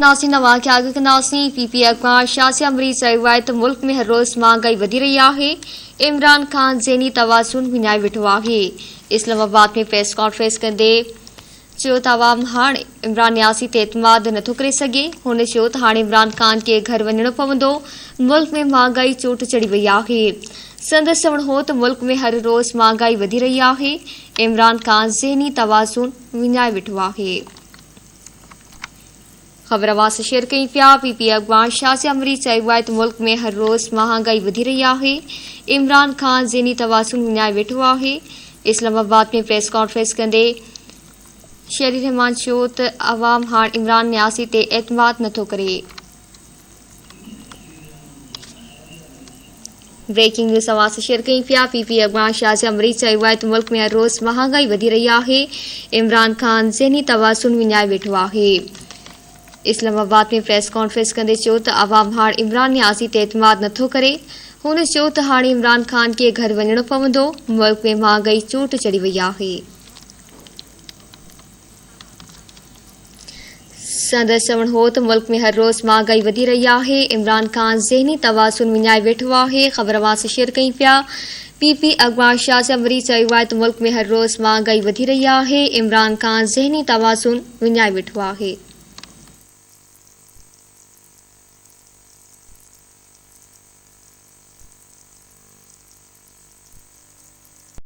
नासी नवा के आगे के नासी पीपी अखबार शासी अमरी चयो मुल्क में हर रोज महंगाई वधी रही है। इमरान खान ज़हनी तवाज़ुन विञाए वेठो आहे। इस्लामाबाद में प्रेस कॉन्फ्रेंस कंदे चयो त अवाम हाणे इमरान नियासी ते एतमाद नथो करे सघे। हुन चयो त हाणे इमरान खान खे घर वञणो पवंदो। मुल्क में महंगाई चोट चढ़ी वई आहे। संदसि चवणु हो त मुल्क में हर रोज़ महंगाई वधी रही आहे। इमरान खान ज़हनी तवाज़ुन विञाए वेठो आहे। ख़बर वास शेयर कई पिया। पीपी अखबार शासी अमरी चयो त मुल्क में हर रोज़ महंगाई वधी रही आहे। इमरान खान ज़हनी तवाज़ुन विञाए वेठो आहे। इस्लामाबाद में प्रेस कॉन्फ्रेंस कंदे शहरी रहमान चयो त अवाम हाणे इमरान नियासी ते एतमाद नथो करे। ब्रेकिंग न्यूज़ आवाज़ शेयर कई पिया। पीपी अखबार शासी अमरी चयो त मुल्क में हर रोज़ महंगाई वधी रही आहे। इमरान खान ज़हनी तवाज़ुन विञाए वेठो आहे। इस्लामाबाद में प्रेस कॉन्फ्रेंस कंदे चयो त अवाम हाणे इमरान नियासी ते एतमाद नथो करे। हुन चयो त हाणे इमरान खान खे घर वञणो पवंदो। मुल्क में महंगाई चोट चढ़ी वई आहे। संदसि चवणु हो त मुल्क में हर रोज़ महंगाई वधी रही आहे। इमरान खान ज़हनी तवाज़ुन विञाए वेठो आहे। ख़बर वास शेयर कई पिया। पीपी अखबार शासी अमरी चयो त मुल्क में हर रोज़ महंगाई वधी रही आहे। इमरान खान ज़हनी तवाज़ुन विञाए वेठो आहे।